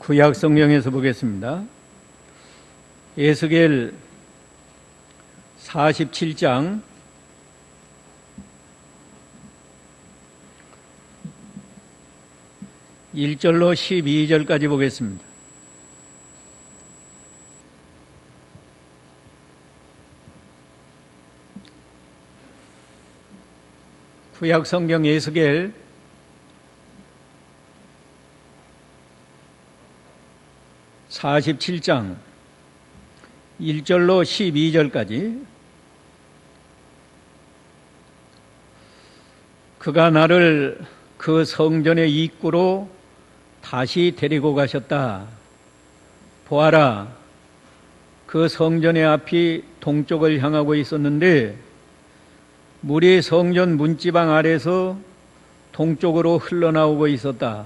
구약 성경에서 보겠습니다. 에스겔 47장 1절로 12절까지 보겠습니다. 구약 성경 에스겔 47장 1절로 12절까지. 그가 나를 그 성전의 입구로 다시 데리고 가셨다. 보아라, 그 성전의 앞이 동쪽을 향하고 있었는데 물이 성전 문지방 아래서 동쪽으로 흘러나오고 있었다.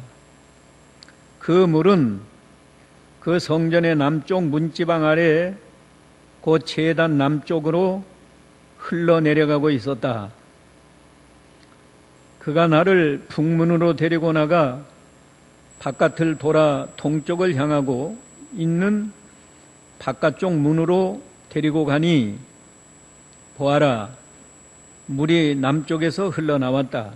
그 물은 그 성전의 남쪽 문지방 아래 곧 제단 남쪽으로 흘러내려가고 있었다. 그가 나를 북문으로 데리고 나가 바깥을 돌아 동쪽을 향하고 있는 바깥쪽 문으로 데리고 가니 보아라, 물이 남쪽에서 흘러나왔다.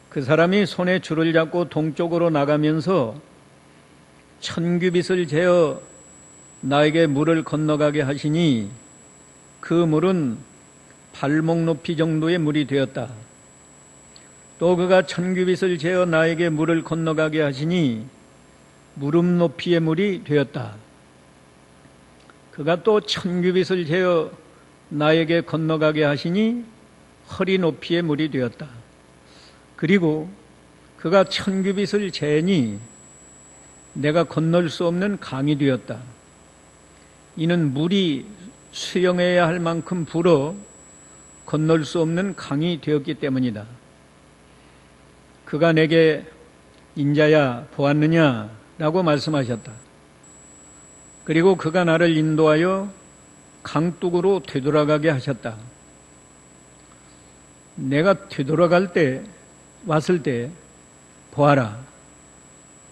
그 사람이 손에 줄을 잡고 동쪽으로 나가면서 1000규빗을 재어 나에게 물을 건너가게 하시니 그 물은 발목 높이 정도의 물이 되었다. 또 그가 1000규빗을 재어 나에게 물을 건너가게 하시니 무릎 높이의 물이 되었다. 그가 또 1000규빗을 재어 나에게 건너가게 하시니 허리 높이의 물이 되었다. 그리고 그가 1000규빗을 재니 내가 건널 수 없는 강이 되었다. 이는 물이 수영해야 할 만큼 불어 건널 수 없는 강이 되었기 때문이다. 그가 내게 인자야 보았느냐? 라고 말씀하셨다. 그리고 그가 나를 인도하여 강둑으로 되돌아가게 하셨다. 내가 왔을 때 보아라,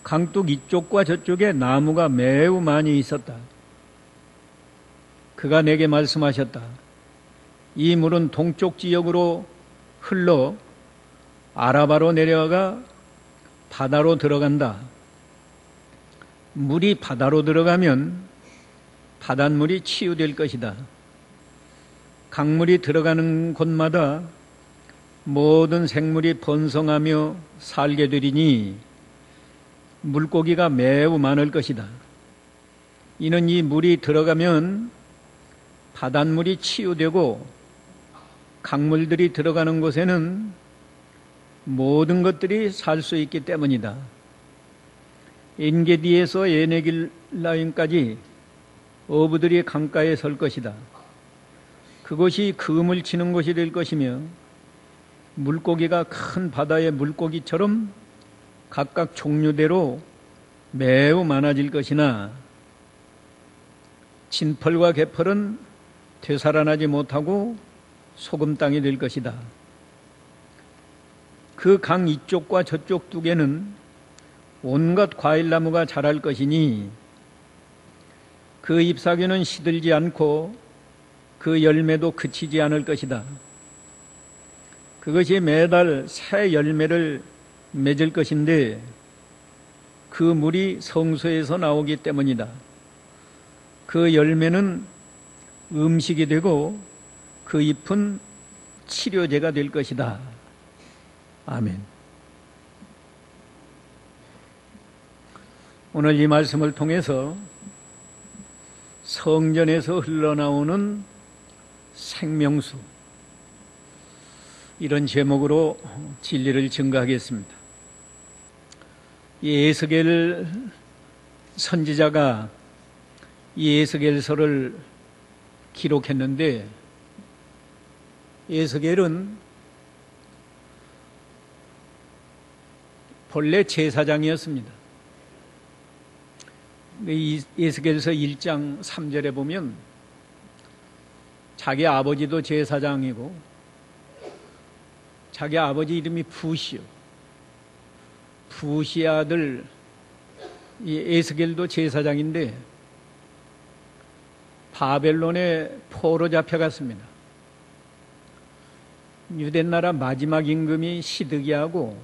강둑 이쪽과 저쪽에 나무가 매우 많이 있었다. 그가 내게 말씀하셨다. 이 물은 동쪽 지역으로 흘러 아라바로 내려가 바다로 들어간다. 물이 바다로 들어가면 바닷물이 치유될 것이다. 강물이 들어가는 곳마다 모든 생물이 번성하며 살게 되리니 물고기가 매우 많을 것이다. 이는 이 물이 들어가면 바닷물이 치유되고 강물들이 들어가는 곳에는 모든 것들이 살 수 있기 때문이다. 엔게디에서 에네길라임까지 어부들이 강가에 설 것이다. 그곳이 금을 치는 곳이 될 것이며 물고기가 큰 바다의 물고기처럼 각각 종류대로 매우 많아질 것이나 진펄과 개펄은 되살아나지 못하고 소금 땅이 될 것이다. 그 강 이쪽과 저쪽 둑에는 온갖 과일나무가 자랄 것이니 그 잎사귀는 시들지 않고 그 열매도 그치지 않을 것이다. 그것이 매달 새 열매를 맺을 것인데 그 물이 성소에서 나오기 때문이다. 그 열매는 음식이 되고 그 잎은 치료제가 될 것이다. 아멘. 오늘 이 말씀을 통해서 성전에서 흘러나오는 생명수, 이런 제목으로 진리를 증거하겠습니다. 이 에스겔 선지자가 이 에스겔서를 기록했는데, 에스겔은 본래 제사장이었습니다. 이 에스겔서 1장 3절에 보면 자기 아버지도 제사장이고 자기 아버지 이름이 부시요, 부시 아들 이 에스겔도 제사장인데 바벨론에 포로 잡혀갔습니다. 유대 나라 마지막 임금이 시드기야고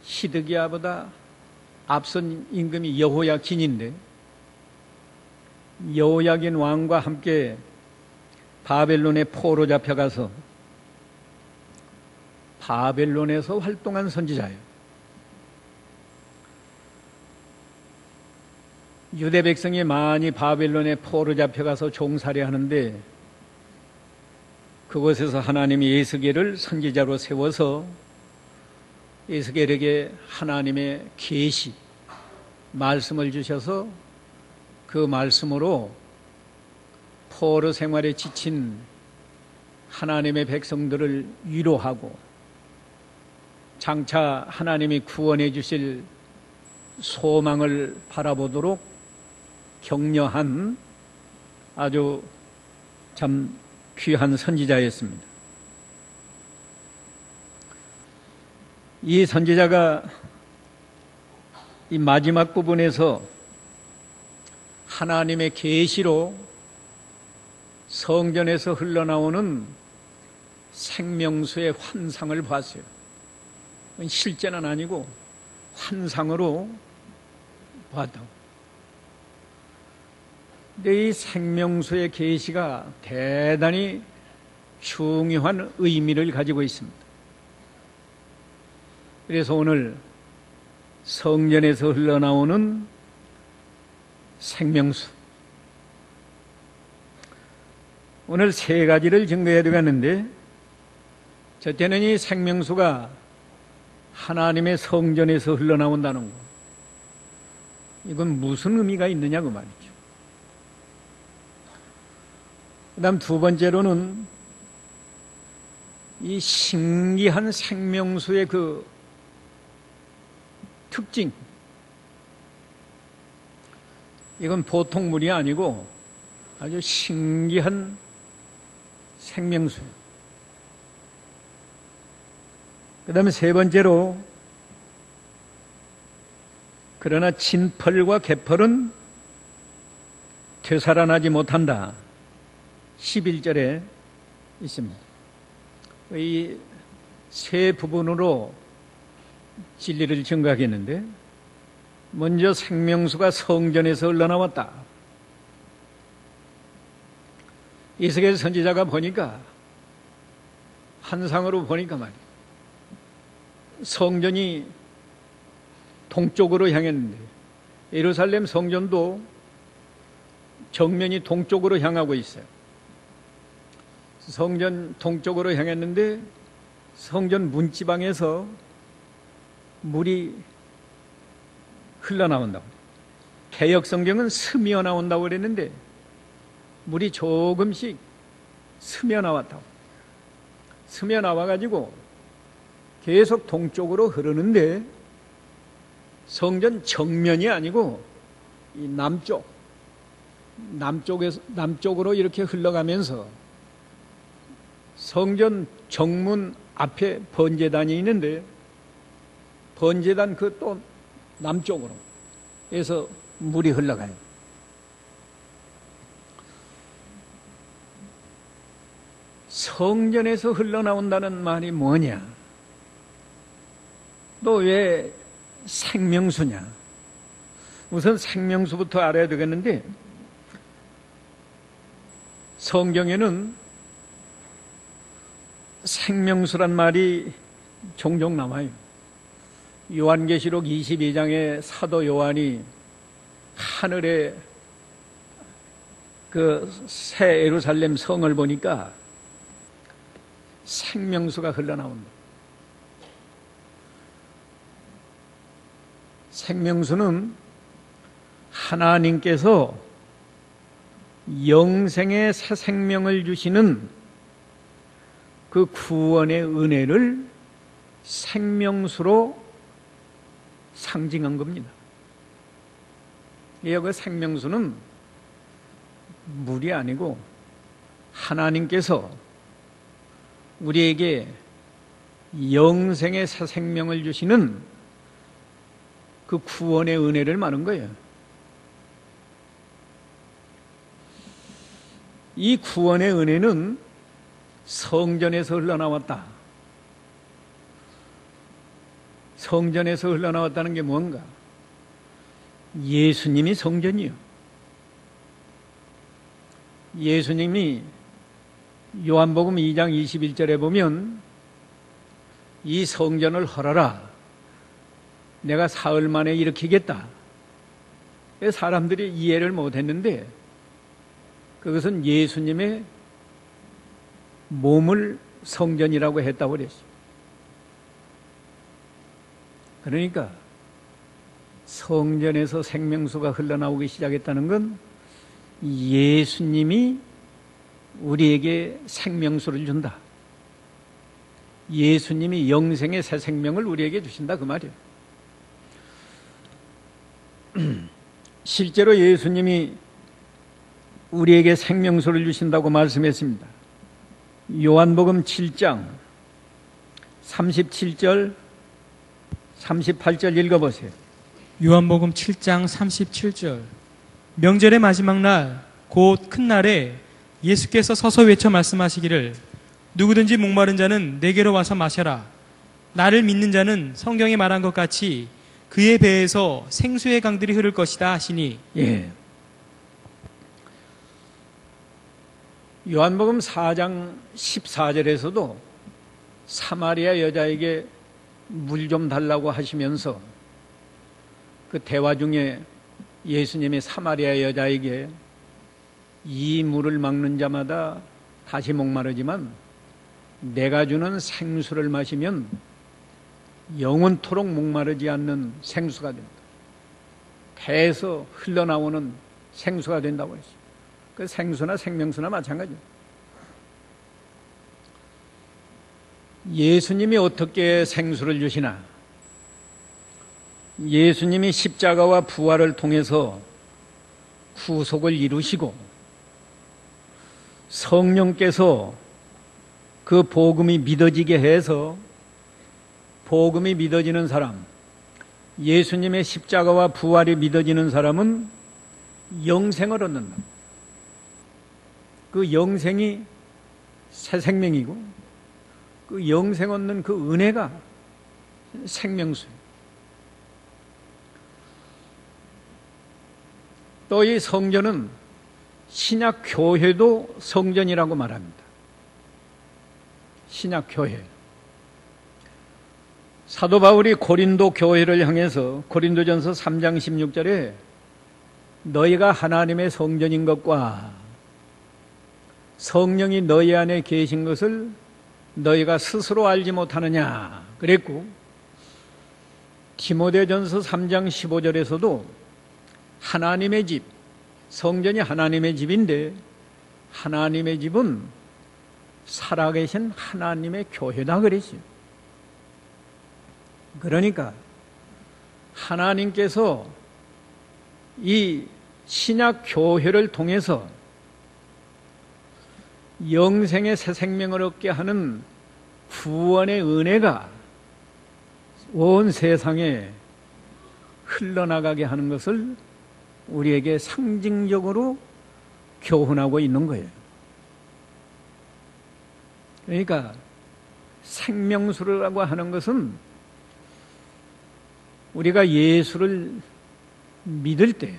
시드기야보다 앞선 임금이 여호야긴인데 여호야긴 왕과 함께 바벨론에 포로 잡혀가서 바벨론에서 활동한 선지자예요. 유대 백성이 많이 바벨론에 포로 잡혀가서 종살이 하는데 그곳에서 하나님이 에스겔을 선지자로 세워서 에스겔에게 하나님의 계시, 말씀을 주셔서 그 말씀으로 포로 생활에 지친 하나님의 백성들을 위로하고 장차 하나님이 구원해 주실 소망을 바라보도록 격려한 아주 참 귀한 선지자였습니다. 이 선지자가 이 마지막 부분에서 하나님의 계시로 성전에서 흘러나오는 생명수의 환상을 봤어요. 실제는 아니고 환상으로 봤다고. 근데 이 생명수의 계시가 대단히 중요한 의미를 가지고 있습니다. 그래서 오늘 성전에서 흘러나오는 생명수, 오늘 세 가지를 증거해 드렸는데, 첫째는 이 생명수가 하나님의 성전에서 흘러나온다는 것. 이건 무슨 의미가 있느냐 그 말이죠. 그 다음 두 번째로는 이 신기한 생명수의 그 특징, 이건 보통 물이 아니고 아주 신기한 생명수예요. 그 다음에 세 번째로, 그러나 진펄과 개펄은 되살아나지 못한다. 11절에 있습니다. 이 세 부분으로 진리를 증거하겠는데, 먼저 생명수가 성전에서 흘러나왔다. 에스겔 선지자가 보니까, 환상으로 보니까 말이에요, 성전이 동쪽으로 향했는데, 예루살렘 성전도 정면이 동쪽으로 향하고 있어요. 성전 동쪽으로 향했는데 성전 문지방에서 물이 흘러나온다고. 개역 성경은 스며 나온다고 그랬는데 물이 조금씩 스며 나왔다고. 스며 나와가지고 계속 동쪽으로 흐르는데, 성전 정면이 아니고 이 남쪽으로 이렇게 흘러가면서 성전 정문 앞에 번제단이 있는데, 번제단 그 또 남쪽으로 해서 물이 흘러가요. 성전에서 흘러나온다는 말이 뭐냐? 또 왜 생명수냐? 우선 생명수부터 알아야 되겠는데, 성경에는 생명수란 말이 종종 나와요. 요한계시록 22장에 사도 요한이 하늘에 그 새 예루살렘 성을 보니까 생명수가 흘러나온다. 생명수는 하나님께서 영생의 새 생명을 주시는 그 구원의 은혜를 생명수로 상징한 겁니다. 그 생명수는 물이 아니고 하나님께서 우리에게 영생의 새 생명을 주시는 그 구원의 은혜를 말한 거예요. 이 구원의 은혜는 성전에서 흘러나왔다. 성전에서 흘러나왔다는 게 뭔가? 예수님이 성전이요. 예수님이 요한복음 2장 21절에 보면 이 성전을 헐어라. 내가 사흘 만에 일으키겠다. 사람들이 이해를 못했는데 그것은 예수님의 몸을 성전이라고 했다고 그랬어요. 그러니까 성전에서 생명수가 흘러나오기 시작했다는 건 예수님이 우리에게 생명수를 준다. 예수님이 영생의 새 생명을 우리에게 주신다 그 말이에요. 실제로 예수님이 우리에게 생명수를 주신다고 말씀했습니다. 요한복음 7장 37절 38절 읽어보세요. 요한복음 7장 37절. 명절의 마지막 날 곧 큰 날에 예수께서 서서 외쳐 말씀하시기를 누구든지 목마른 자는 내게로 와서 마셔라. 나를 믿는 자는 성경에 말한 것 같이 그의 배에서 생수의 강들이 흐를 것이다 하시니. 예. 요한복음 4장 14절에서도 사마리아 여자에게 물 좀 달라고 하시면서 그 대화 중에 예수님이 사마리아 여자에게 이 물을 막는 자마다 다시 목마르지만 내가 주는 생수를 마시면 영원토록 목마르지 않는 생수가 된다. 배에서 흘러나오는 생수가 된다고 했어요. 그 생수나 생명수나 마찬가지예요. 예수님이 어떻게 생수를 주시나? 예수님이 십자가와 부활을 통해서 구속을 이루시고 성령께서 그 복음이 믿어지게 해서 복음이 믿어지는 사람, 예수님의 십자가와 부활이 믿어지는 사람은 영생을 얻는다. 그 영생이 새 생명이고 그 영생 얻는 그 은혜가 생명수예요. 또 이 성전은 신약 교회도 성전이라고 말합니다. 신약 교회. 사도 바울이 고린도 교회를 향해서 고린도전서 3장 16절에 너희가 하나님의 성전인 것과 성령이 너희 안에 계신 것을 너희가 스스로 알지 못하느냐 그랬고, 디모데전서 3장 15절에서도 하나님의 집, 성전이 하나님의 집인데 하나님의 집은 살아계신 하나님의 교회다 그랬어요. 그러니까 하나님께서 이 신약 교회를 통해서 영생의 새 생명을 얻게 하는 구원의 은혜가 온 세상에 흘러나가게 하는 것을 우리에게 상징적으로 교훈하고 있는 거예요. 그러니까 생명수라고 하는 것은 우리가 예수를 믿을 때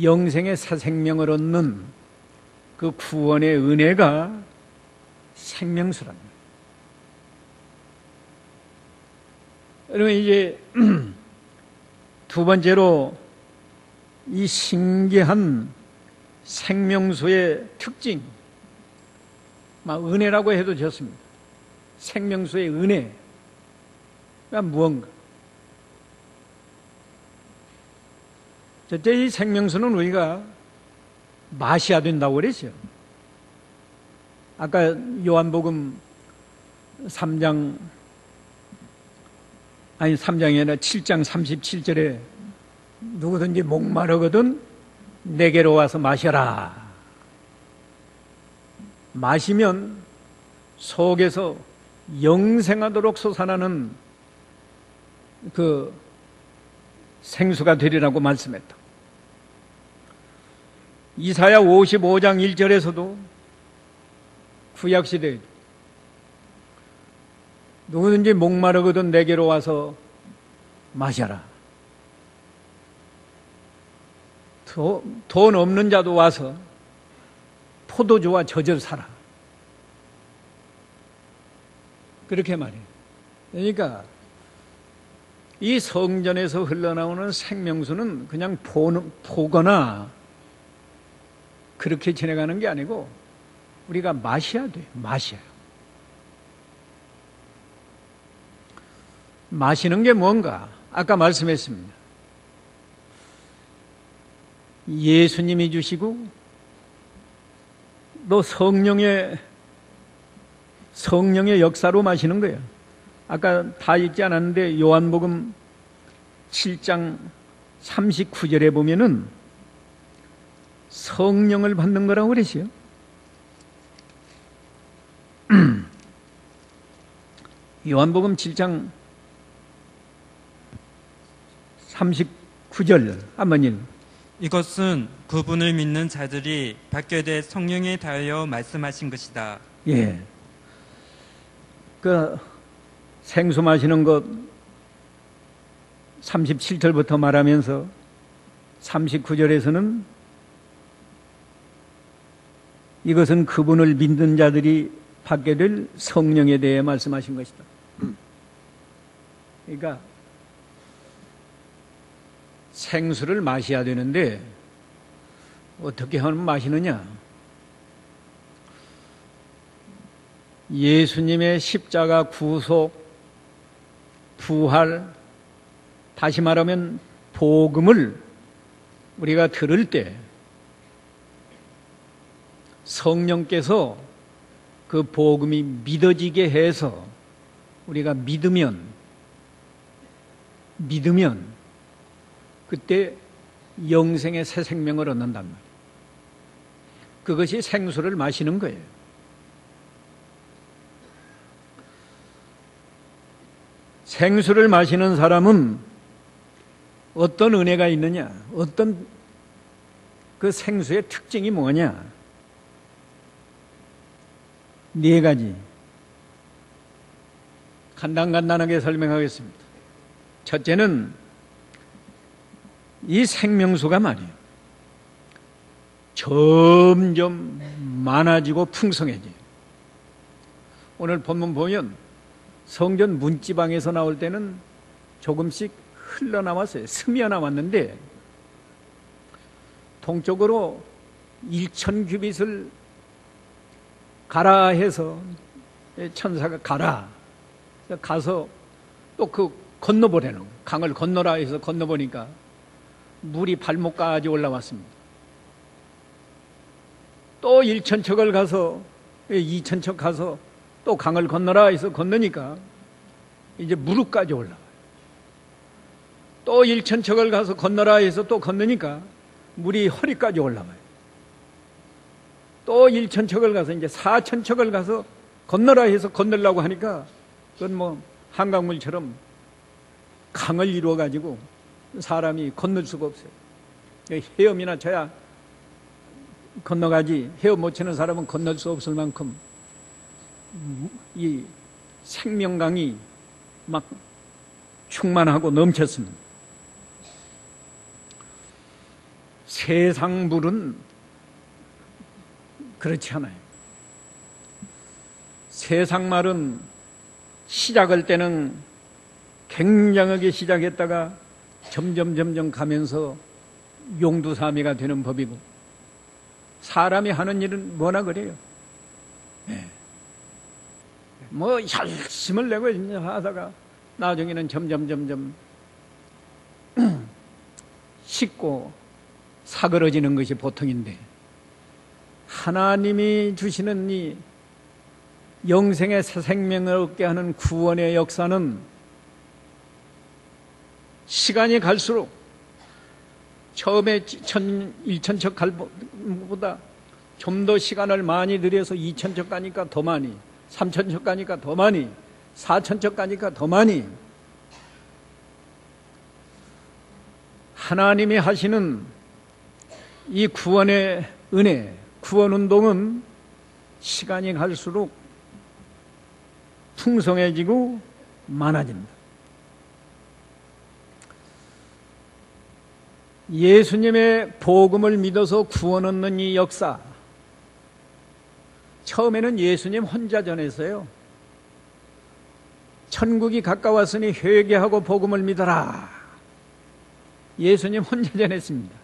영생의 새 생명을 얻는 그 구원의 은혜가 생명수랍니다. 그러면 이제 두 번째로 이 신기한 생명수의 특징, 은혜라고 해도 좋습니다. 생명수의 은혜가 무언가? 첫째, 이 생명수는 우리가 마셔야 된다고 그랬어요. 아까 요한복음 3장이 아니라 7장 37절에 누구든지 목마르거든 내게로 와서 마셔라. 마시면 속에서 영생하도록 솟아나는 그 생수가 되리라고 말씀했다. 이사야 55장 1절에서도 구약시대에 누구든지 목마르거든 내게로 와서 마셔라. 돈 없는 자도 와서 포도주와 젖을 사라. 그렇게 말해요. 그러니까 이 성전에서 흘러나오는 생명수는 그냥 보거나 그렇게 지내가는 게 아니고 우리가 마셔야 돼요. 마셔요. 마시는 게 뭔가? 아까 말씀했습니다. 예수님이 주시고 또 성령의 역사로 마시는 거예요. 아까 다 읽지 않았는데 요한복음 7장 39절에 보면은 성령을 받는 거라고 그랬어요. 요한복음 7장 39절 한번 읽어. 이것은 그분을 믿는 자들이 받게 될 성령에 대하여 말씀하신 것이다. 예. 그 생수 마시는 것 37절부터 말하면서 39절에서는 이것은 그분을 믿는 자들이 받게 될 성령에 대해 말씀하신 것이다. 그러니까 생수를 마셔야 되는데 어떻게 하면 마시느냐? 예수님의 십자가 구속, 부활, 다시 말하면 복음을 우리가 들을 때 성령께서 그 복음이 믿어지게 해서 우리가 믿으면 그때 영생의 새 생명을 얻는단 말이에요. 그것이 생수를 마시는 거예요. 생수를 마시는 사람은 어떤 은혜가 있느냐? 어떤 그 생수의 특징이 뭐냐? 네 가지. 간단하게 설명하겠습니다. 첫째는 이 생명수가 말이에요. 점점 많아지고 풍성해져요. 오늘 본문 보면 성전 문지방에서 나올 때는 조금씩 흘러나왔어요. 스며 나왔는데 동쪽으로 1,000규빗을 가라 해서 천사가 가서 또 그 건너보라는 거예요. 강을 건너라 해서 건너보니까 물이 발목까지 올라왔습니다. 또 1,000척을 가서 2,000척 가서 또 강을 건너라 해서 건너니까 이제 무릎까지 올라와요. 또 1,000척을 가서 건너라 해서 또 건너니까 물이 허리까지 올라와요. 또 1,000척을 가서 이제 4,000척을 가서 건너라 해서 건너려고 하니까 그건 뭐 한강물처럼 강을 이루어 가지고 사람이 건널 수가 없어요. 헤엄이나 쳐야 건너가지 헤엄 못 치는 사람은 건널 수 없을 만큼 이 생명강이 막 충만하고 넘쳤습니다. 세상 물은 그렇지 않아요. 세상 말은 시작할 때는 굉장하게 시작했다가 점점 가면서 용두사미가 되는 법이고, 사람이 하는 일은 뭐나 그래요. 네. 뭐 열심을 내고 하다가 나중에는 점점 식고 사그러지는 것이 보통인데, 하나님이 주시는 이 영생의 새 생명을 얻게 하는 구원의 역사는 시간이 갈수록 처음에 1,000척 갈보다 좀 더 시간을 많이 들여서 2,000척 가니까 더 많이, 3,000척 가니까 더 많이, 4,000척 가니까 더 많이. 하나님이 하시는 이 구원의 은혜, 구원운동은 시간이 갈수록 풍성해지고 많아집니다. 예수님의 복음을 믿어서 구원 얻는 이 역사, 처음에는 예수님 혼자 전했어요. 천국이 가까웠으니 회개하고 복음을 믿어라. 예수님 혼자 전했습니다.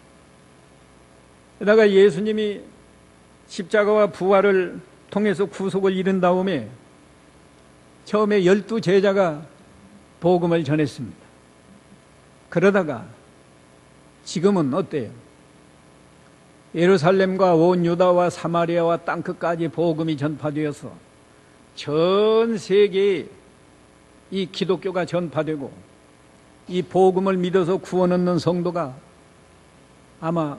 게다가 예수님이 십자가와 부활을 통해서 구속을 이룬 다음에 처음에 12제자가 복음을 전했습니다. 그러다가 지금은 어때요? 예루살렘과 온 유다와 사마리아와 땅끝까지 복음이 전파되어서 전 세계에 이 기독교가 전파되고 이 복음을 믿어서 구원 얻는 성도가 아마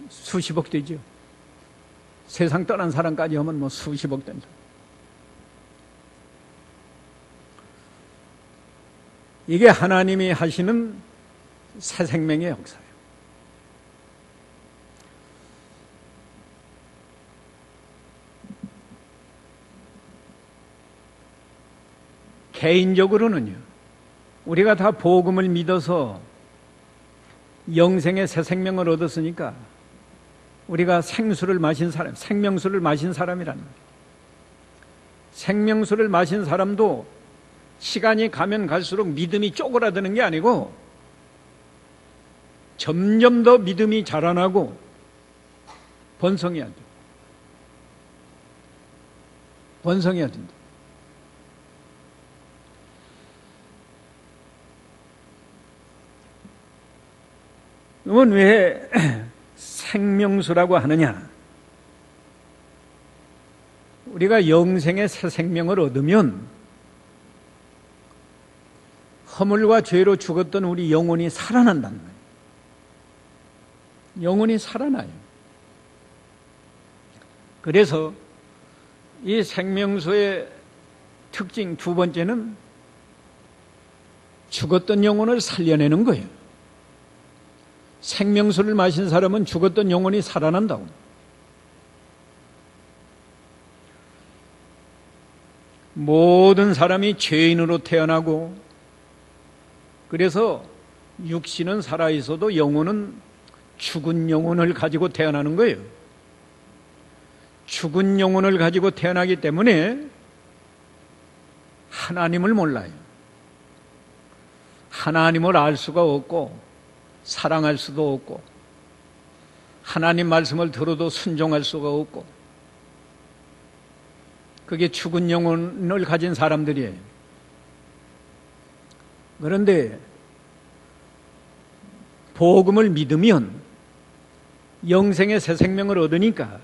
수십억 되죠. 세상 떠난 사람까지 하면 뭐 수십억 된다. 이게 하나님이 하시는 새 생명의 역사예요. 개인적으로는요, 우리가 다 복음을 믿어서 영생의 새 생명을 얻었으니까 우리가 생수를 마신 사람, 생명수를 마신 사람이라는 거예요. 생명수를 마신 사람도 시간이 가면 갈수록 믿음이 쪼그라드는 게 아니고 점점 더 믿음이 자라나고 번성해야 돼. 번성해야 된다. 그러면 왜 생명수라고 하느냐? 우리가 영생의 새 생명을 얻으면 허물과 죄로 죽었던 우리 영혼이 살아난다는 거예요. 영혼이 살아나요. 그래서 이 생명수의 특징 두 번째는 죽었던 영혼을 살려내는 거예요. 생명수를 마신 사람은 죽었던 영혼이 살아난다고. 모든 사람이 죄인으로 태어나고 그래서 육신은 살아있어도 영혼은 죽은 영혼을 가지고 태어나는 거예요. 죽은 영혼을 가지고 태어나기 때문에 하나님을 몰라요. 하나님을 알 수가 없고 사랑할 수도 없고 하나님 말씀을 들어도 순종할 수가 없고 그게 죽은 영혼을 가진 사람들이에요. 그런데 복음을 믿으면 영생의 새 생명을 얻으니까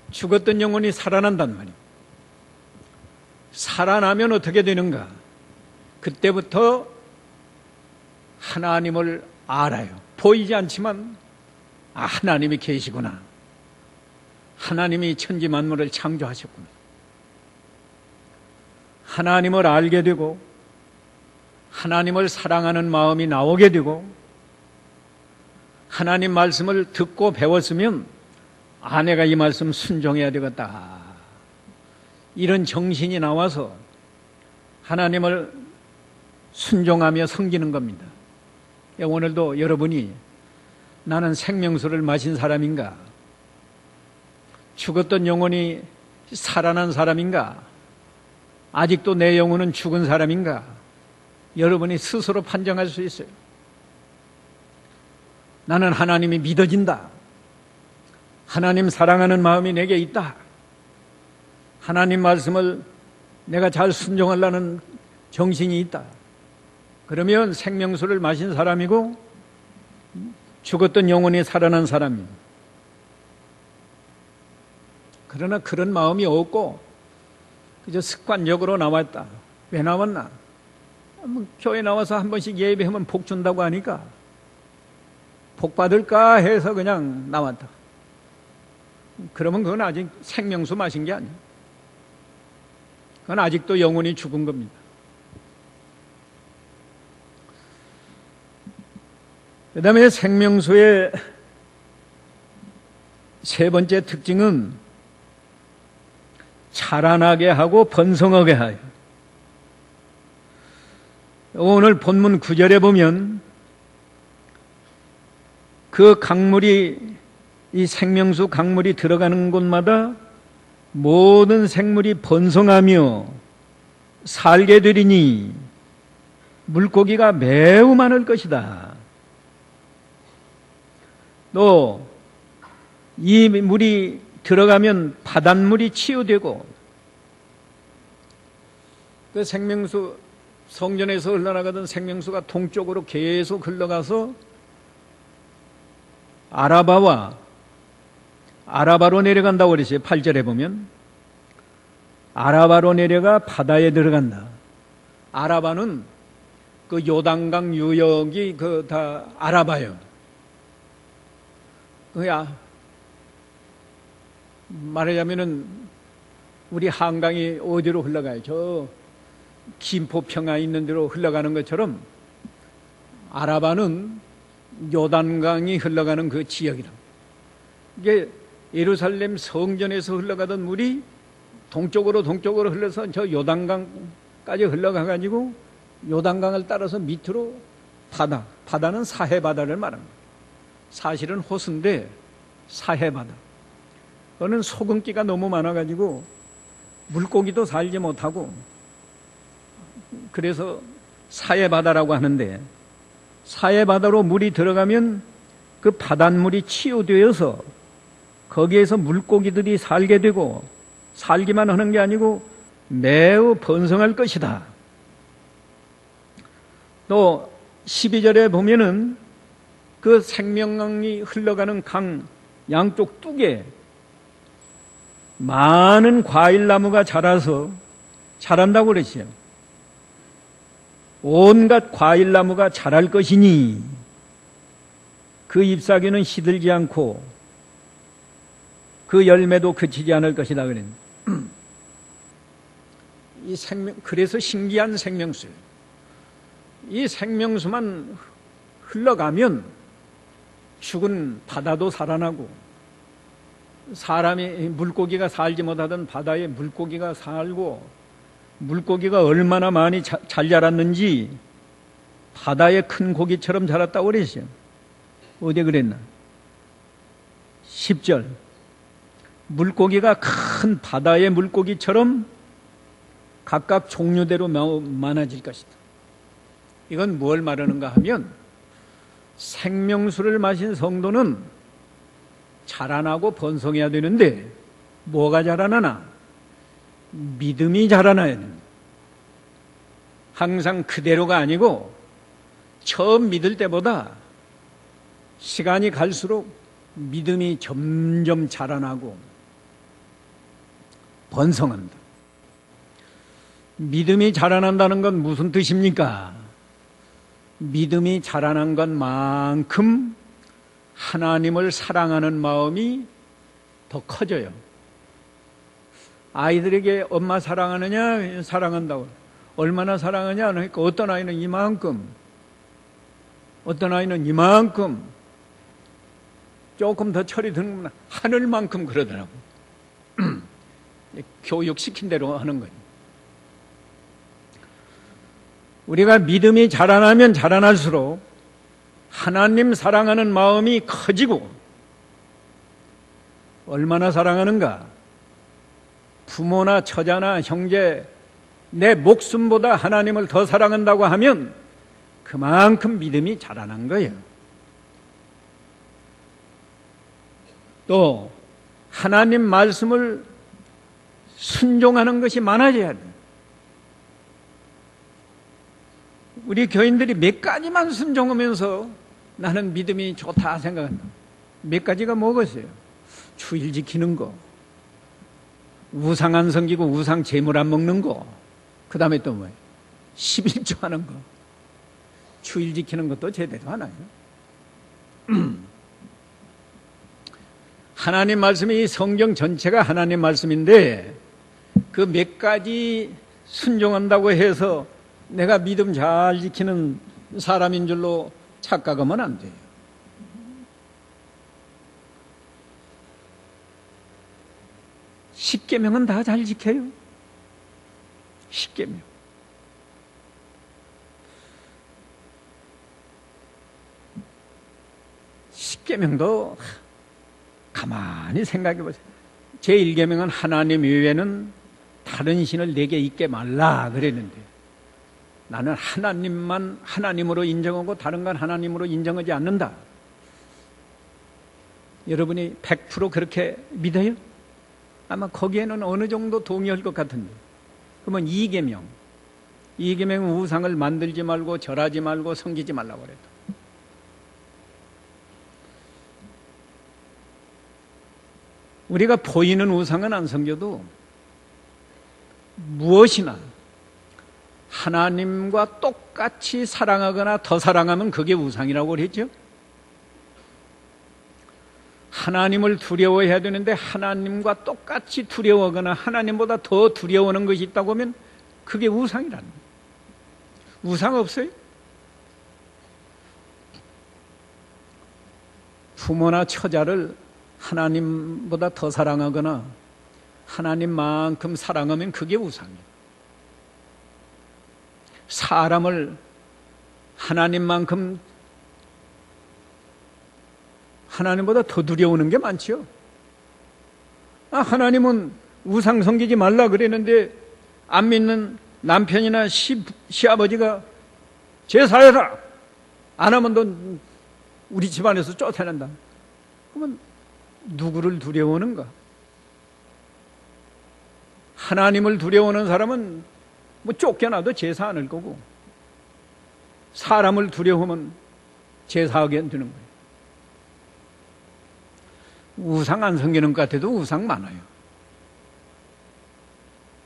죽었던 영혼이 살아난단 말이에요. 살아나면 어떻게 되는가? 그때부터 하나님을 알아요. 보이지 않지만 하나님이 계시구나. 하나님이 천지 만물을 창조하셨구나. 하나님을 알게 되고 하나님을 사랑하는 마음이 나오게 되고 하나님 말씀을 듣고 배웠으면 내가 이 말씀 순종해야 되겠다. 이런 정신이 나와서 하나님을 순종하며 섬기는 겁니다. 오늘도 여러분이 나는 생명수를 마신 사람인가? 죽었던 영혼이 살아난 사람인가? 아직도 내 영혼은 죽은 사람인가? 여러분이 스스로 판정할 수 있어요. 나는 하나님이 믿어진다. 하나님 사랑하는 마음이 내게 있다. 하나님 말씀을 내가 잘 순종하려는 정신이 있다. 그러면 생명수를 마신 사람이고 죽었던 영혼이 살아난 사람이에요. 그러나 그런 마음이 없고 그저 습관적으로 나왔다. 왜 나왔나? 교회 나와서 한 번씩 예배하면 복 준다고 하니까 복 받을까 해서 그냥 나왔다. 그러면 그건 아직 생명수 마신 게 아니에요. 그건 아직도 영혼이 죽은 겁니다. 그 다음에 생명수의 세 번째 특징은 자라나게 하고 번성하게 하여. 오늘 본문 9절에 보면 그 강물이, 이 생명수 강물이 들어가는 곳마다 모든 생물이 번성하며 살게 되리니 물고기가 매우 많을 것이다. 또 이 물이 들어가면 바닷물이 치유되고, 그 생명수, 성전에서 흘러나가던 생명수가 동쪽으로 계속 흘러가서 아라바로 내려간다고 그랬어요. 8절에 보면 아라바로 내려가 바다에 들어간다. 아라바는 그 요단강 유역이 그 다 아라바예요. 말하자면은 우리 한강이 어디로 흘러가요? 저 김포평화 있는 데로 흘러가는 것처럼 아라바는 요단강이 흘러가는 그 지역이다. 이게 예루살렘 성전에서 흘러가던 물이 동쪽으로 흘러서 저 요단강까지 흘러가가지고 요단강을 따라서 밑으로 바다는 사해바다를 말합니다. 사실은 호수인데 사해바다. 그거는 소금기가 너무 많아가지고 물고기도 살지 못하고, 그래서 사해바다라고 하는데, 사해바다로 물이 들어가면 그 바닷물이 치유되어서 거기에서 물고기들이 살게 되고, 살기만 하는 게 아니고 매우 번성할 것이다. 또 12절에 보면은 그 생명강이 흘러가는 강 양쪽 뚝에 많은 과일나무가 자란다고 그랬어요. 온갖 과일나무가 자랄 것이니 그 잎사귀는 시들지 않고 그 열매도 그치지 않을 것이다 그랬는데, 그래서 신기한 생명수예요. 이 생명수만 흘러가면 죽은 바다도 살아나고, 사람이 물고기가 살지 못하던 바다에 물고기가 살고, 물고기가 얼마나 많이 잘 자랐는지 바다의 큰 고기처럼 자랐다고 그랬어요. 어디 그랬나? 10절. 물고기가 큰 바다의 물고기처럼 각각 종류대로 많아질 것이다. 이건 뭘 말하는가 하면, 생명수를 마신 성도는 자라나고 번성해야 되는데 뭐가 자라나나? 믿음이 자라나야 됩니다. 항상 그대로가 아니고 처음 믿을 때보다 시간이 갈수록 믿음이 점점 자라나고 번성한다. 믿음이 자라난다는 건 무슨 뜻입니까? 믿음이 자라난 것만큼 하나님을 사랑하는 마음이 더 커져요. 아이들에게 엄마 사랑하느냐? 사랑한다고. 얼마나 사랑하냐? 그러니까 어떤 아이는 이만큼, 어떤 아이는 이만큼, 조금 더 철이 드는 하늘만큼 그러더라고. 교육시킨 대로 하는 거예요. 우리가 믿음이 자라나면 자라날수록 하나님 사랑하는 마음이 커지고, 얼마나 사랑하는가? 부모나 처자나 형제, 내 목숨보다 하나님을 더 사랑한다고 하면 그만큼 믿음이 자라난 거예요. 또 하나님 말씀을 순종하는 것이 많아져야 돼요. 우리 교인들이 몇 가지만 순종하면서 나는 믿음이 좋다 생각한다. 몇 가지가 뭐겠어요? 주일 지키는 거, 우상 안 섬기고 우상 제물 안 먹는 거, 그 다음에 또 뭐예요? 11조 하는 거. 주일 지키는 것도 제대로 하나요? 하나님 말씀이, 성경 전체가 하나님 말씀인데 그 몇 가지 순종한다고 해서 내가 믿음 잘 지키는 사람인 줄로 착각하면 안 돼요. 십계명은 다 잘 지켜요. 십계명. 십계명도 가만히 생각해 보세요. 제1계명은 하나님 외에는 다른 신을 내게 있게 말라 그랬는데, 나는 하나님만 하나님으로 인정하고 다른 건 하나님으로 인정하지 않는다. 여러분이 100% 그렇게 믿어요? 아마 거기에는 어느 정도 동의할 것 같은데. 그러면 2계명. 2계명은 우상을 만들지 말고 절하지 말고 섬기지 말라고 그랬다. 우리가 보이는 우상은 안 섬겨도 무엇이나 하나님과 똑같이 사랑하거나 더 사랑하면 그게 우상이라고 그랬죠. 하나님을 두려워해야 되는데 하나님과 똑같이 두려워하거나 하나님보다 더 두려워하는 것이 있다고 하면 그게 우상이라는 거예요. 우상 없어요? 부모나 처자를 하나님보다 더 사랑하거나 하나님만큼 사랑하면 그게 우상이에요. 사람을 하나님만큼 하나님보다 더 두려워하는 게 많죠. 하나님은 우상 섬기지 말라 그랬는데 안 믿는 남편이나 시아버지가 제사해라, 안 하면 넌 우리 집안에서 쫓아낸다. 그러면 누구를 두려워하는가? 하나님을 두려워하는 사람은 뭐 쫓겨나도 제사 안 할 거고, 사람을 두려워하면 제사하게 되는 거예요. 우상 안 섬기는 것 같아도 우상 많아요.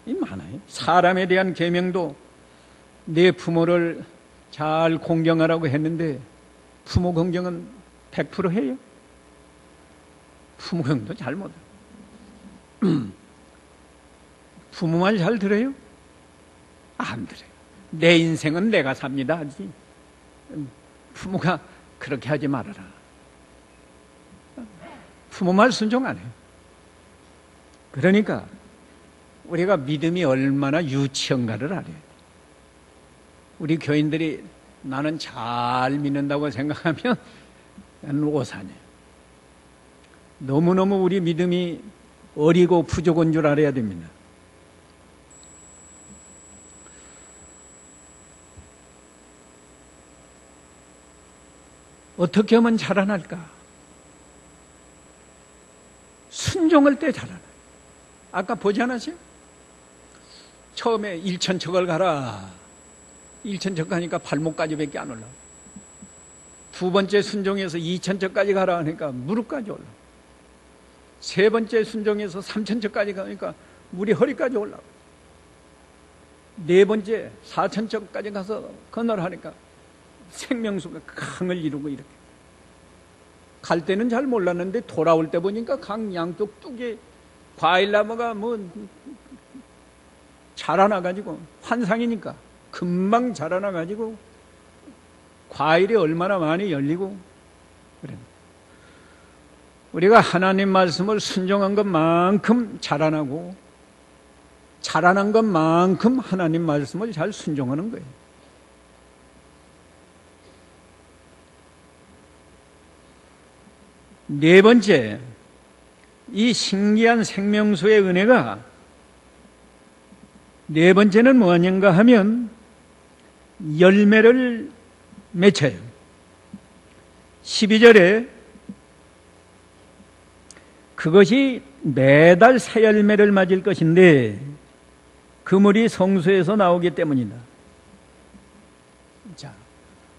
이 많아요. 사람에 대한 계명도 내 부모를 잘 공경하라고 했는데 부모 공경은 100% 해요? 부모 공경도 잘 못해요. 부모 말 잘 들어요? 안 들어요. 내 인생은 내가 삽니다 하지. 부모가 그렇게 하지 말아라. 부모 말 순종 안 해요. 그러니까 우리가 믿음이 얼마나 유치한가를 알아야 돼요. 우리 교인들이 나는 잘 믿는다고 생각하면 오산이에요. 너무너무 우리 믿음이 어리고 부족한 줄 알아야 됩니다. 어떻게 하면 자라날까? 순종할 때 자라나요. 아까 보지 않았어요? 처음에 1,000척을 가라. 1,000척 가니까 발목까지밖에 안 올라. 두 번째 순종해서 2,000척까지 가라 하니까 무릎까지 올라. 세 번째 순종해서 3,000척까지 가니까 우리 허리까지 올라. 네 번째 4,000척까지 가서 건너라 하니까 생명수가 강을 이루고 이렇게. 갈 때는 잘 몰랐는데 돌아올 때 보니까 강 양쪽 뚝에 과일나무가 뭐 자라나가지고, 환상이니까 금방 자라나가지고 과일이 얼마나 많이 열리고 그래. 우리가 하나님 말씀을 순종한 것만큼 자라나고, 자라난 것만큼 하나님 말씀을 잘 순종하는 거예요. 네 번째, 이 신기한 생명수의 은혜가 네 번째는 뭐냐는가 하면 열매를 맺혀요. 12절에 그것이 매달 새 열매를 맞을 것인데 그물이 성소에서 나오기 때문이다. 자,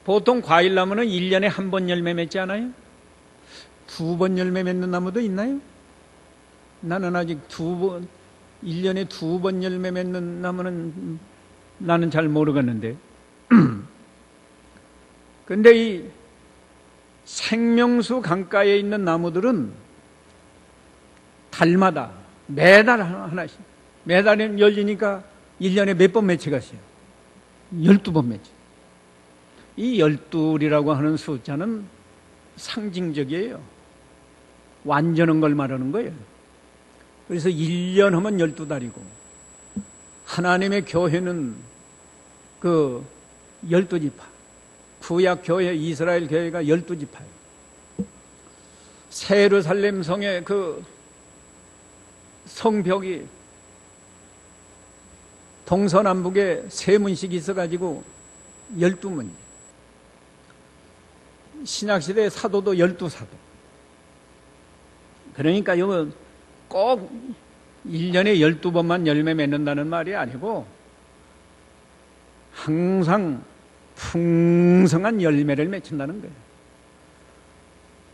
보통 과일나무는 1년에 한 번 열매 맺지 않아요? 두 번 열매 맺는 나무도 있나요? 나는 아직 1년에 두 번 열매 맺는 나무는 나는 잘 모르겠는데. 근데 이 생명수 강가에 있는 나무들은 달마다 매달 하나씩, 매달에 열리니까 1년에 몇 번 맺혀갔어요? 12번 맺혀. 이 12이라고 하는 숫자는 상징적이에요. 완전한 걸 말하는 거예요. 그래서 1년 하면 12달이고 하나님의 교회는 그 12지파, 구약 교회, 이스라엘 교회가 12지파예요. 새 예루살렘 성의 그 성벽이 동서남북에 세 문씩 있어가지고 12문. 신약시대 사도도 12사도. 그러니까 이건 꼭 1년에 12번만 열매 맺는다는 말이 아니고 항상 풍성한 열매를 맺힌다는 거예요.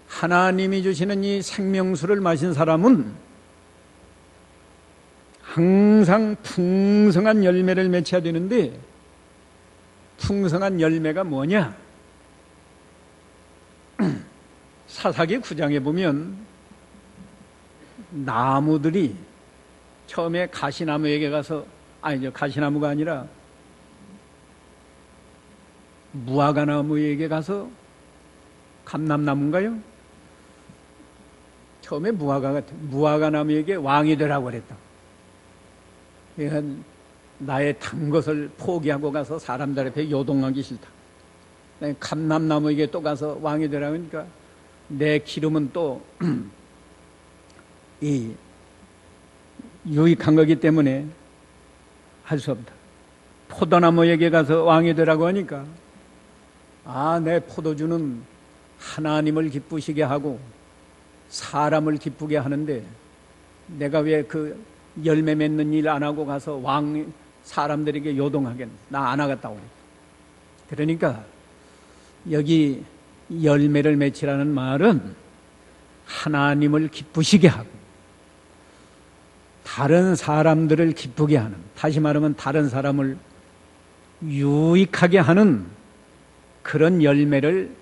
하나님이 주시는 이 생명수를 마신 사람은 항상 풍성한 열매를 맺혀야 되는데 풍성한 열매가 뭐냐? 사사기 9장에 보면 나무들이 처음에 가시나무에게 가서 가시나무가 아니라 무화과나무에게 가서 감람나무인가요? 처음에 무화과나무에게 왕이 되라고 그랬다. 그러니까 나의 단 것을 포기하고 가서 사람들 앞에 요동하기 싫다. 감람나무에게 또 가서 왕이 되라고 하니까 내 기름은 또 이 유익한 거기 때문에 할 수 없다. 포도나무에게 가서 왕이 되라고 하니까 내 포도주는 하나님을 기쁘시게 하고 사람을 기쁘게 하는데 내가 왜 그 열매 맺는 일 안 하고 가서 사람들에게 요동하겠나? 나 안 하겠다고. 그러니까 여기 열매를 맺히라는 말은 하나님을 기쁘시게 하고 다른 사람들을 기쁘게 하는, 다시 말하면 다른 사람을 유익하게 하는 그런 열매를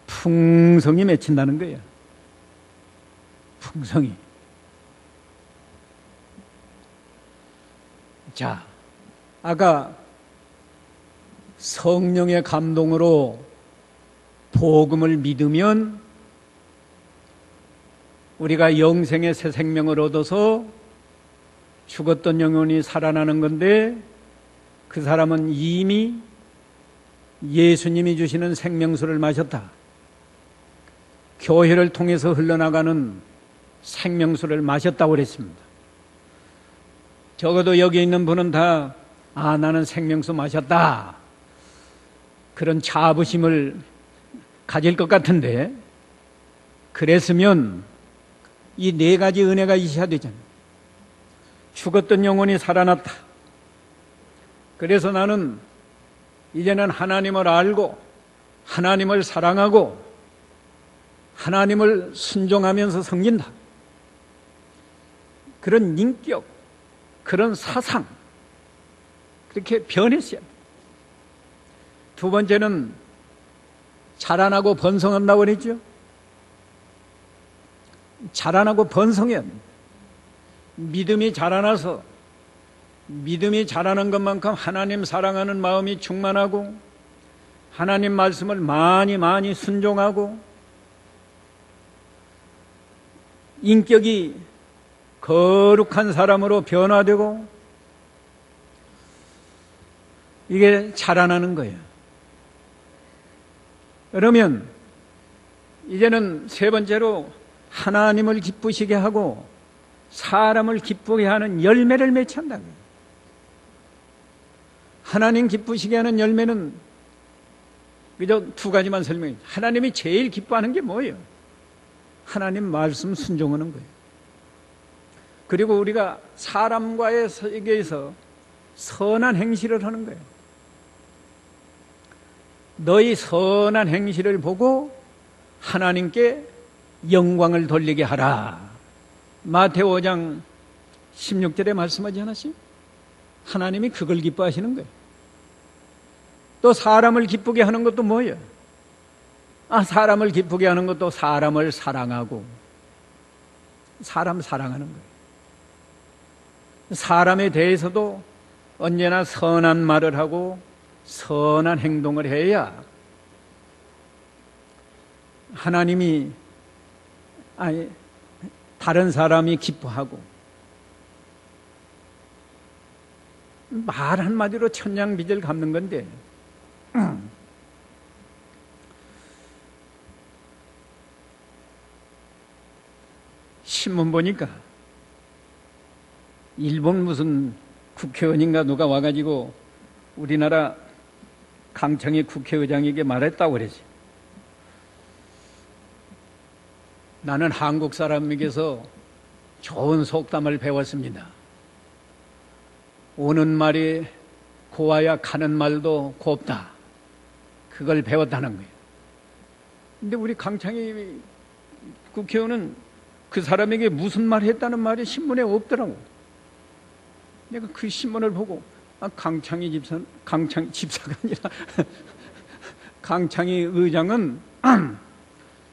풍성히 맺힌다는 거예요. 풍성히. 자, 아까 성령의 감동으로 복음을 믿으면 우리가 영생의 새 생명을 얻어서 죽었던 영혼이 살아나는 건데 그 사람은 이미 예수님이 주시는 생명수를 마셨다. 교회를 통해서 흘러나가는 생명수를 마셨다고 그랬습니다. 적어도 여기 있는 분은 다 나는 생명수 마셨다. 그런 자부심을 가질 것 같은데 그랬으면 이 네 가지 은혜가 있어야 되잖아요. 죽었던 영혼이 살아났다. 그래서 나는 이제는 하나님을 알고 하나님을 사랑하고 하나님을 순종하면서 섬긴다. 그런 인격, 그런 사상 그렇게 변했어요. 두 번째는 자라나고 번성한다고 그랬죠. 자라나고 번성해야 합니다. 믿음이 자라나서 믿음이 자라는 것만큼 하나님 사랑하는 마음이 충만하고 하나님 말씀을 많이 순종하고 인격이 거룩한 사람으로 변화되고 이게 자라나는 거예요. 그러면 이제는 세 번째로 하나님을 기쁘시게 하고 사람을 기쁘게 하는 열매를 맺힌다고요. 하나님 기쁘시게 하는 열매는 그저 두 가지만 설명해. 하나님이 제일 기뻐하는 게 뭐예요? 하나님 말씀 순종하는 거예요. 그리고 우리가 사람과의 세계에서 선한 행실을 하는 거예요. 너희 선한 행실을 보고 하나님께 영광을 돌리게 하라. 마태오 5장 16절에 말씀하지 않았어요? 하나님이 그걸 기뻐하시는 거예요. 또 사람을 기쁘게 하는 것도 뭐예요? 사람을 기쁘게 하는 것도 사람을 사랑하고 사람 사랑하는 거예요. 사람에 대해서도 언제나 선한 말을 하고 선한 행동을 해야 다른 사람이 기뻐하고 말 한마디로 천냥빚을 갚는 건데 신문 보니까 일본 무슨 국회의원인가 누가 와가지고 우리나라 강창희 국회의장에게 말했다고 그러지. 나는 한국 사람에게서 좋은 속담을 배웠습니다. 오는 말이 고와야 가는 말도 곱다. 그걸 배웠다는 거예요. 근데 우리 강창희 국회의원은 그 사람에게 무슨 말 했다는 말이 신문에 없더라고. 내가 그 신문을 보고 강창희 집사가 아니라 강창희 의장은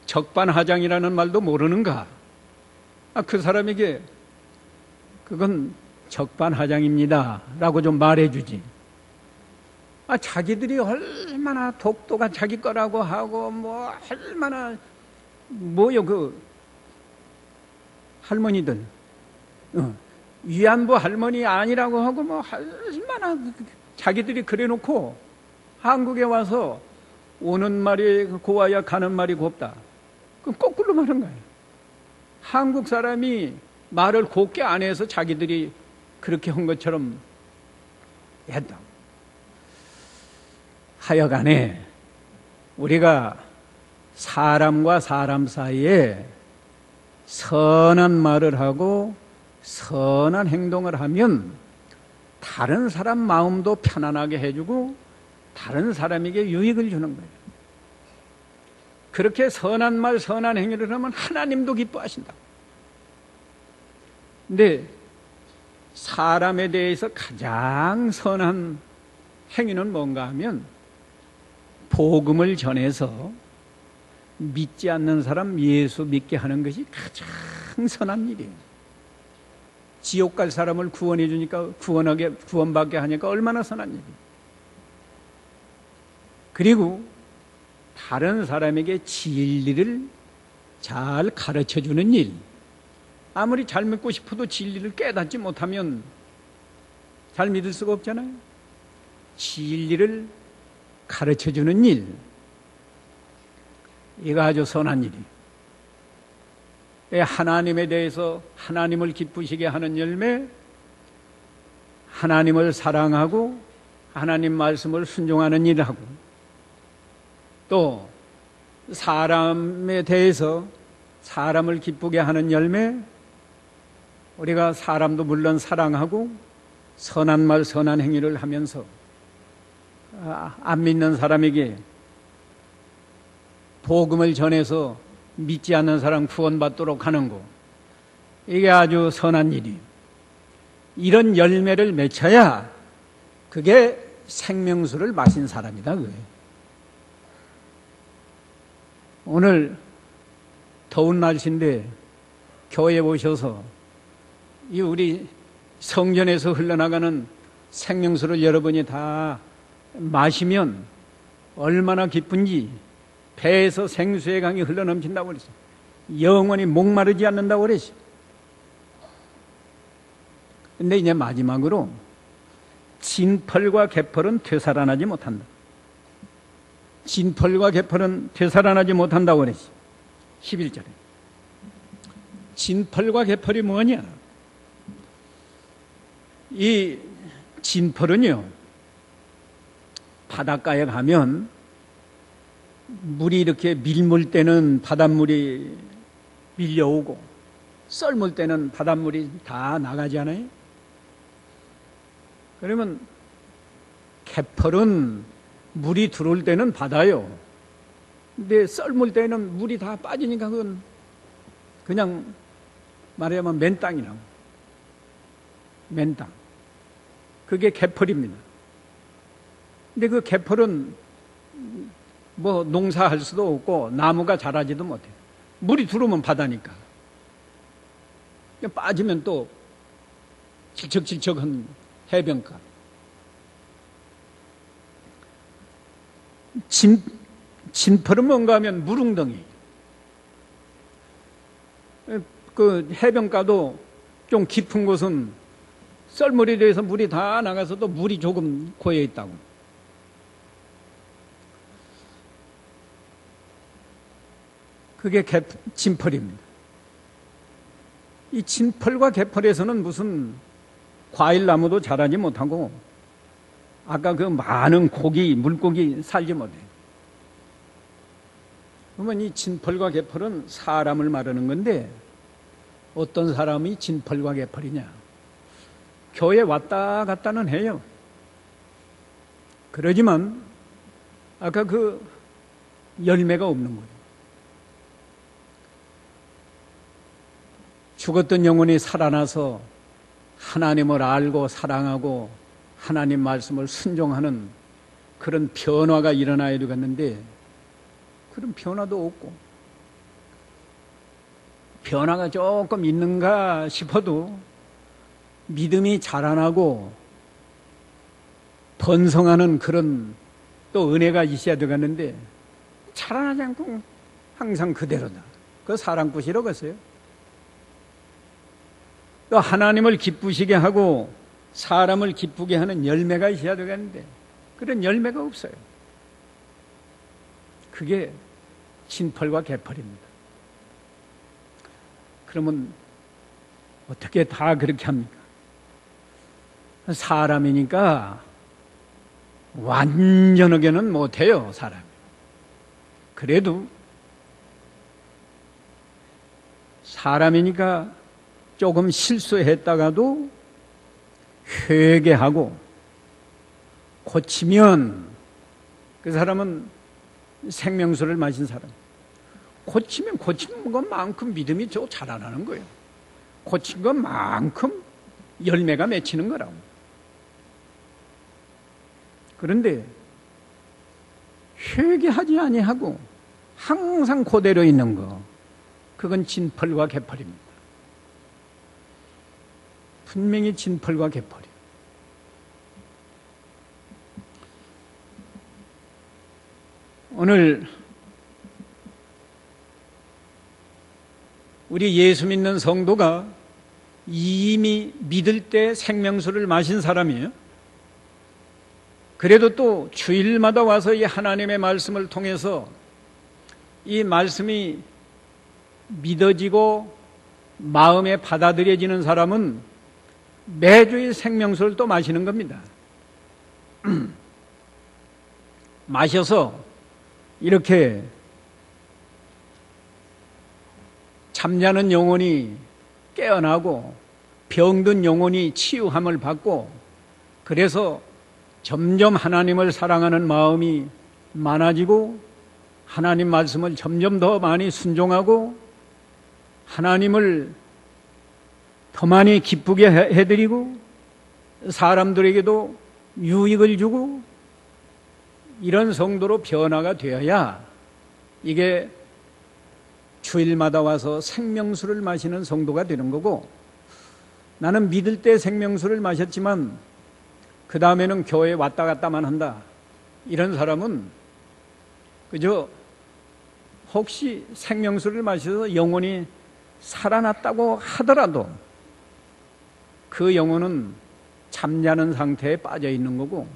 적반하장이라는 말도 모르는가? 그 사람에게 그건 적반하장입니다 라고 좀 말해주지. 자기들이 얼마나 독도가 자기 거라고 하고 뭐 얼마나 뭐요 그 할머니들 위안부 할머니 아니라고 하고 뭐 얼마나 자기들이 그래놓고 한국에 와서 오는 말이 고와야 가는 말이 곱다. 그 거꾸로 말한 거예요. 한국 사람이 말을 곱게 안 해서 자기들이 그렇게 한 것처럼 했다. 하여간에 우리가 사람과 사람 사이에 선한 말을 하고 선한 행동을 하면 다른 사람 마음도 편안하게 해주고 다른 사람에게 유익을 주는 거예요. 그렇게 선한 말, 선한 행위를 하면 하나님도 기뻐하신다. 근데 사람에 대해서 가장 선한 행위는 뭔가 하면 복음을 전해서 믿지 않는 사람 예수 믿게 하는 것이 가장 선한 일이에요. 지옥 갈 사람을 구원해 주니까 구원받게 하니까 얼마나 선한 일이에요. 그리고 다른 사람에게 진리를 잘 가르쳐 주는 일. 아무리 잘 믿고 싶어도 진리를 깨닫지 못하면 잘 믿을 수가 없잖아요. 진리를 가르쳐 주는 일. 이거 아주 선한 일이에요. 하나님에 대해서 하나님을 기쁘시게 하는 열매, 하나님을 사랑하고 하나님 말씀을 순종하는 일을 하고, 또 사람에 대해서 사람을 기쁘게 하는 열매, 우리가 사람도 물론 사랑하고 선한 말 선한 행위를 하면서 안 믿는 사람에게 복음을 전해서 믿지 않는 사람 구원받도록 하는 거, 이게 아주 선한 일이에요. 이런 열매를 맺혀야 그게 생명수를 마신 사람이다 그거예요. 오늘 더운 날씨인데 교회에 오셔서 이 우리 성전에서 흘러나가는 생명수를 여러분이 다 마시면 얼마나 기쁜지, 배에서 생수의 강이 흘러넘친다고 그랬어요. 영원히 목마르지 않는다고 그랬어요. 근데 이제 마지막으로 진펄과 개펄은 되살아나지 못한다. 진펄과 개펄은 되살아나지 못한다고 그랬어요. 11절에. 진펄과 개펄이 뭐냐? 이 진펄은요, 바닷가에 가면 물이 이렇게 밀물 때는 바닷물이 밀려오고 썰물 때는 바닷물이 다 나가지 않아요? 그러면 개펄은 물이 들어올 때는 바다요. 근데 썰물 때는 물이 다 빠지니까 그건 그냥 말하자면 맨땅이라고. 맨땅. 그게 개펄입니다. 근데 그 개펄은 뭐 농사할 수도 없고 나무가 자라지도 못해요. 물이 들어오면 바다니까. 빠지면 또 질척질척한 해변가. 진펄은 뭔가 하면 물웅덩이. 그 해변가도 좀 깊은 곳은 썰물이 돼서 물이 다 나가서도 물이 조금 고여 있다고. 그게 진펄입니다. 이 진펄과 개펄에서는 무슨 과일나무도 자라지 못하고 아까 그 많은 물고기 살지 못해요. 그러면 이 진펄과 개펄은 사람을 말하는 건데 어떤 사람이 진펄과 개펄이냐? 교회 왔다 갔다는 해요. 그러지만 아까 그 열매가 없는 거예요. 죽었던 영혼이 살아나서 하나님을 알고 사랑하고 하나님 말씀을 순종하는 그런 변화가 일어나야 되겠는데 그런 변화도 없고 변화가 조금 있는가 싶어도 믿음이 자라나고 번성하는 그런 또 은혜가 있어야 되겠는데 자라나지 않고 항상 그대로다. 그거 사람 것이라고 했어요. 또 하나님을 기쁘시게 하고 사람을 기쁘게 하는 열매가 있어야 되겠는데 그런 열매가 없어요. 그게 진펄과 개펄입니다. 그러면 어떻게 다 그렇게 합니까? 사람이니까 완전하게는 못해요, 사람이. 그래도 사람이니까 조금 실수했다가도 회개하고 고치면 그 사람은 생명수를 마신 사람. 고치면 고치는 것만큼 믿음이 더 자라나는 거예요. 고친 것만큼 열매가 맺히는 거라고. 그런데 회개하지 아니하고 항상 그대로 있는 거, 그건 진펄과 개펄입니다. 분명히 진펄과 개펄이에요. 오늘 우리 예수 믿는 성도가 이미 믿을 때 생명수를 마신 사람이에요. 그래도 또 주일마다 와서 이 하나님의 말씀을 통해서 이 말씀이 믿어지고 마음에 받아들여지는 사람은 매주의 생명수를 또 마시는 겁니다. 마셔서 이렇게 잠자는 영혼이 깨어나고 병든 영혼이 치유함을 받고 그래서 점점 하나님을 사랑하는 마음이 많아지고 하나님 말씀을 점점 더 많이 순종하고 하나님을 더 많이 기쁘게 해드리고 사람들에게도 유익을 주고 이런 성도로 변화가 되어야 이게 주일마다 와서 생명수를 마시는 성도가 되는 거고 나는 믿을 때 생명수를 마셨지만 그 다음에는 교회에 왔다 갔다만 한다. 이런 사람은 그저 혹시 생명수를 마셔서 영혼이 살아났다고 하더라도 그 영혼은 잠자는 상태에 빠져 있는 거고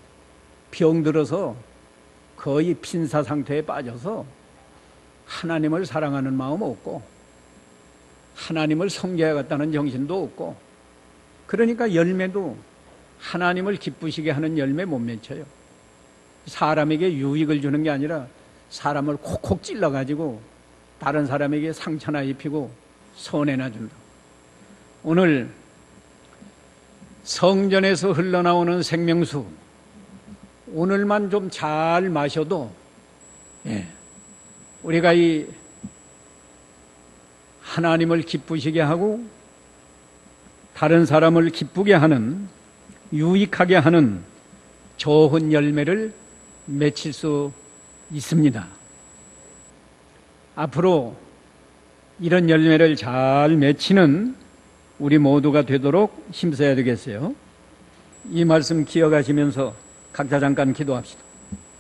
병들어서 거의 빈사 상태에 빠져서 하나님을 사랑하는 마음 없고 하나님을 섬겨야겠다는 정신도 없고 그러니까 열매도 하나님을 기쁘시게 하는 열매 못 맺혀요. 사람에게 유익을 주는 게 아니라 사람을 콕콕 찔러가지고 다른 사람에게 상처나 입히고 손해나 준다. 오늘 성전에서 흘러나오는 생명수 오늘만 좀 잘 마셔도 우리가 이 하나님을 기쁘시게 하고 다른 사람을 기쁘게 하는 유익하게 하는 좋은 열매를 맺힐 수 있습니다. 앞으로 이런 열매를 잘 맺히는 우리 모두가 되도록 힘써야 되겠어요. 이 말씀 기억하시면서 각자 잠깐 기도합시다.